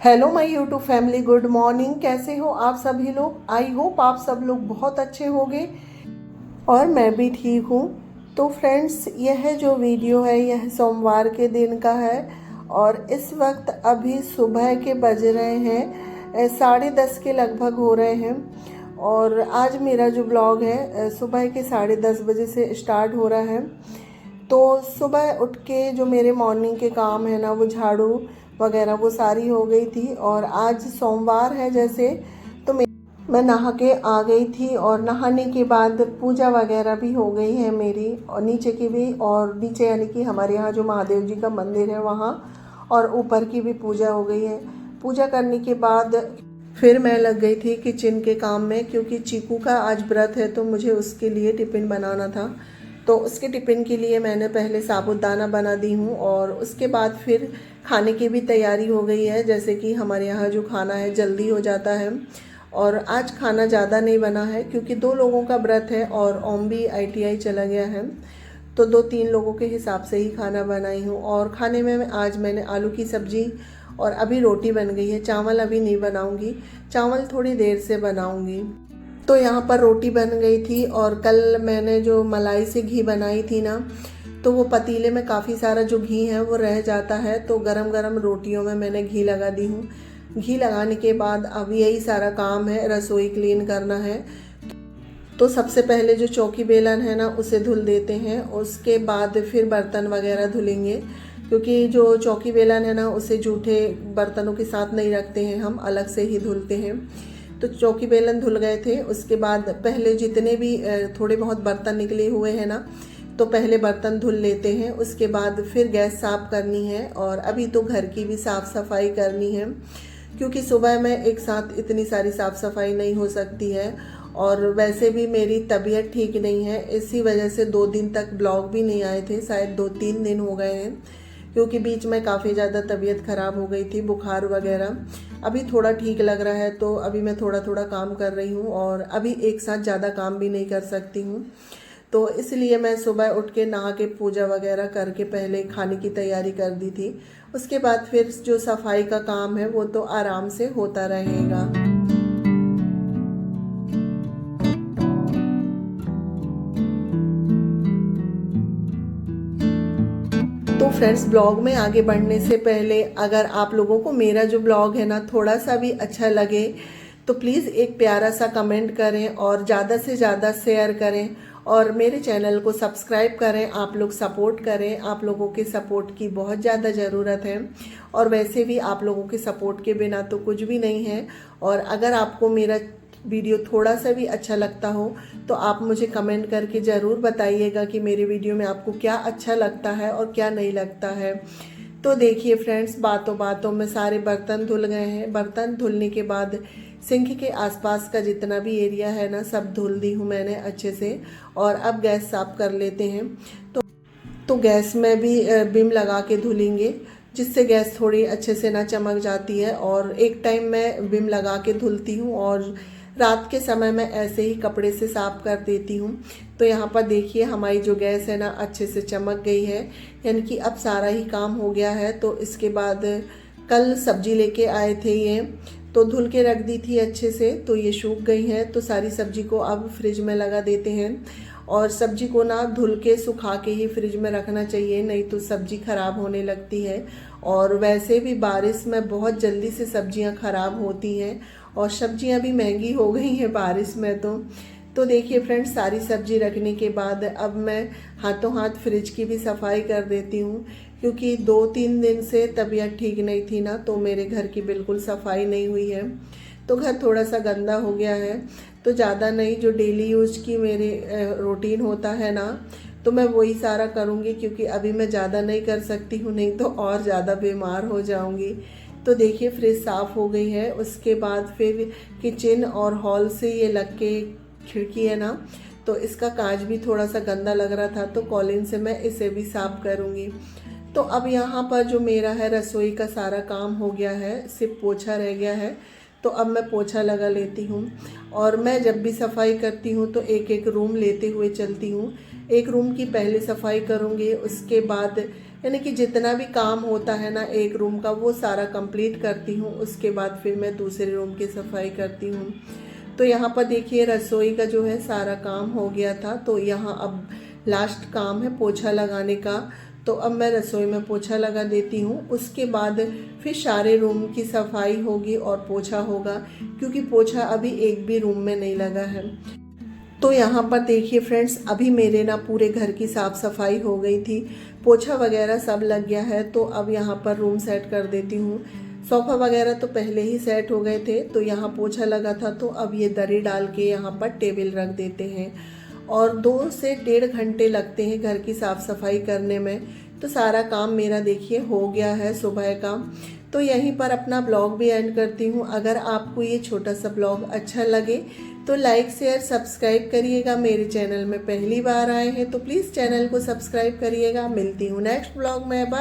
Hello my YouTube family, good morning. कैसे हो आप सभी लोग? आई होप आप सब लोग बहुत अच्छे होंगे और मैं भी ठीक हूँ। तो फ्रेंड्स, यह जो वीडियो है यह सोमवार के दिन का है और इस वक्त अभी सुबह के बज रहे हैं 10:30 के लगभग हो रहे हैं। और आज मेरा जो ब्लॉग है सुबह के 10:30 बजे से स्टार्ट हो रहा है। तो सुबह उठ के जो मेरे मॉर्निंग के काम है ना, वो झाड़ू वगैरह वो सारी हो गई थी। और आज सोमवार है जैसे, तो मैं नहा के आ गई थी और नहाने के बाद पूजा वगैरह भी हो गई है मेरी, और नीचे की भी, और नीचे यानी कि हमारे यहाँ जो महादेव जी का मंदिर है वहाँ, और ऊपर की भी पूजा हो गई है। पूजा करने के बाद फिर मैं लग गई थी किचन के काम में, क्योंकि चीकू का आज व्रत है तो मुझे उसके लिए टिफ़िन बनाना था। तो उसके टिफ़िन के लिए मैंने पहले साबूदाना बना दी हूँ और उसके बाद फिर खाने की भी तैयारी हो गई है। जैसे कि हमारे यहाँ जो खाना है जल्दी हो जाता है, और आज खाना ज़्यादा नहीं बना है क्योंकि 2 लोगों का व्रत है और ओम भी ITI चला गया है, तो 2-3 लोगों के हिसाब से ही खाना बनाई हूँ। और खाने में आज मैंने आलू की सब्ज़ी और अभी रोटी बन गई है। चावल अभी नहीं बनाऊँगी, चावल थोड़ी देर से बनाऊँगी। तो यहाँ पर रोटी बन गई थी, और कल मैंने जो मलाई से घी बनाई थी ना, तो वो पतीले में काफ़ी सारा जो घी है वो रह जाता है, तो गरम गरम रोटियों में मैंने घी लगा दी हूँ। घी लगाने के बाद अब यही सारा काम है, रसोई क्लीन करना है। तो सबसे पहले जो चौकी बेलन है ना उसे धुल देते हैं, उसके बाद फिर बर्तन वगैरह धुलेंगे, क्योंकि जो चौकी बेलन है ना उसे जूठे बर्तनों के साथ नहीं रखते हैं, हम अलग से ही धुलते हैं। तो चौकी बेलन धुल गए थे, उसके बाद पहले जितने भी थोड़े बहुत बर्तन निकले हुए हैं ना, तो पहले बर्तन धुल लेते हैं, उसके बाद फिर गैस साफ़ करनी है। और अभी तो घर की भी साफ़ सफाई करनी है, क्योंकि सुबह में एक साथ इतनी सारी साफ़ सफाई नहीं हो सकती है। और वैसे भी मेरी तबीयत ठीक नहीं है, इसी वजह से 2 दिन तक ब्लॉग भी नहीं आए थे, शायद 2-3 दिन हो गए हैं, क्योंकि बीच में काफ़ी ज़्यादा तबीयत ख़राब हो गई थी, बुखार वगैरह। अभी थोड़ा ठीक लग रहा है, तो अभी मैं थोड़ा थोड़ा काम कर रही हूँ, और अभी एक साथ ज़्यादा काम भी नहीं कर सकती हूँ। तो इसलिए मैं सुबह उठ के नहा के पूजा वगैरह करके पहले खाने की तैयारी कर दी थी। उसके बाद फिर जो सफाई का काम है वो तो आराम से होता रहेगा। तो फ्रेंड्स, ब्लॉग में आगे बढ़ने से पहले अगर आप लोगों को मेरा जो ब्लॉग है ना थोड़ा सा भी अच्छा लगे, तो प्लीज़ एक प्यारा सा कमेंट करें और ज़्यादा से ज़्यादा शेयर करें, और मेरे चैनल को सब्सक्राइब करें। आप लोग सपोर्ट करें, आप लोगों के सपोर्ट की बहुत ज़्यादा ज़रूरत है, और वैसे भी आप लोगों के सपोर्ट के बिना तो कुछ भी नहीं है। और अगर आपको मेरा वीडियो थोड़ा सा भी अच्छा लगता हो तो आप मुझे कमेंट करके ज़रूर बताइएगा कि मेरे वीडियो में आपको क्या अच्छा लगता है और क्या नहीं लगता है। तो देखिए फ्रेंड्स, बातों बातों में सारे बर्तन धुल गए हैं। बर्तन धुलने के बाद सिंक के आसपास का जितना भी एरिया है ना सब धुल दी हूँ मैंने अच्छे से। और अब गैस साफ कर लेते हैं। तो गैस में भी बिम लगा के धुलेंगे, जिससे गैस थोड़ी अच्छे से ना चमक जाती है। और एक टाइम मैं बिम लगा के धुलती हूँ, और रात के समय मैं ऐसे ही कपड़े से साफ कर देती हूँ। तो यहाँ पर देखिए हमारी जो गैस है ना अच्छे से चमक गई है, यानी कि अब सारा ही काम हो गया है। तो इसके बाद कल सब्जी लेके आए थे ये, तो धुल के रख दी थी अच्छे से, तो ये सूख गई है। तो सारी सब्जी को अब फ्रिज में लगा देते हैं। और सब्जी को ना धुल के सुखा के ही फ्रिज में रखना चाहिए, नहीं तो सब्जी खराब होने लगती है। और वैसे भी बारिश में बहुत जल्दी से सब्जियां खराब होती हैं, और सब्जियां भी महंगी हो गई हैं बारिश में। तो देखिए फ्रेंड्स, सारी सब्जी रखने के बाद अब मैं हाथों हाथ फ्रिज की भी सफाई कर देती हूँ, क्योंकि 2-3 दिन से तबीयत ठीक नहीं थी ना, तो मेरे घर की बिल्कुल सफाई नहीं हुई है। तो घर थोड़ा सा गंदा हो गया है। तो ज़्यादा नहीं, जो डेली यूज़ की मेरे रूटीन होता है ना, तो मैं वही सारा करूँगी, क्योंकि अभी मैं ज़्यादा नहीं कर सकती हूँ, नहीं तो और ज़्यादा बीमार हो जाऊँगी। तो देखिए फ्रिज साफ़ हो गई है। उसके बाद फिर किचन और हॉल से ये लग के खिड़की है ना, तो इसका कांच भी थोड़ा सा गंदा लग रहा था, तो कॉलिन से मैं इसे भी साफ़ करूँगी। तो अब यहाँ पर जो मेरा है रसोई का सारा काम हो गया है, सिर्फ पोछा रह गया है। तो अब मैं पोछा लगा लेती हूँ। और मैं जब भी सफाई करती हूँ तो एक एक रूम लेते हुए चलती हूँ। एक रूम की पहले सफाई करूँगी, उसके बाद यानी कि जितना भी काम होता है ना एक रूम का वो सारा कंप्लीट करती हूँ। उसके बाद फिर मैं दूसरे रूम की सफाई करती हूँ। तो यहाँ पर देखिए रसोई का जो है सारा काम हो गया था। तो यहाँ अब लास्ट काम है पोछा लगाने का। तो अब मैं रसोई में पोछा लगा देती हूँ। उसके बाद फिर सारे रूम की सफाई होगी और पोछा होगा, क्योंकि पोछा अभी एक भी रूम में नहीं लगा है। तो यहाँ पर देखिए फ्रेंड्स, अभी मेरे ना पूरे घर की साफ़ सफाई हो गई थी, पोछा वगैरह सब लग गया है। तो अब यहाँ पर रूम सेट कर देती हूँ। सोफ़ा वगैरह तो पहले ही सेट हो गए थे। तो यहाँ पोछा लगा था, तो अब ये दरी डाल के यहाँ पर टेबल रख देते हैं। और 2 से 1.5 घंटे लगते हैं घर की साफ़ सफाई करने में। तो सारा काम मेरा देखिए हो गया है सुबह का। तो यहीं पर अपना ब्लॉग भी एंड करती हूँ। अगर आपको ये छोटा सा ब्लॉग अच्छा लगे तो लाइक शेयर सब्सक्राइब करिएगा। मेरे चैनल में पहली बार आए हैं तो प्लीज़ चैनल को सब्सक्राइब करिएगा। मिलती हूँ नेक्स्ट ब्लॉग में। बाय।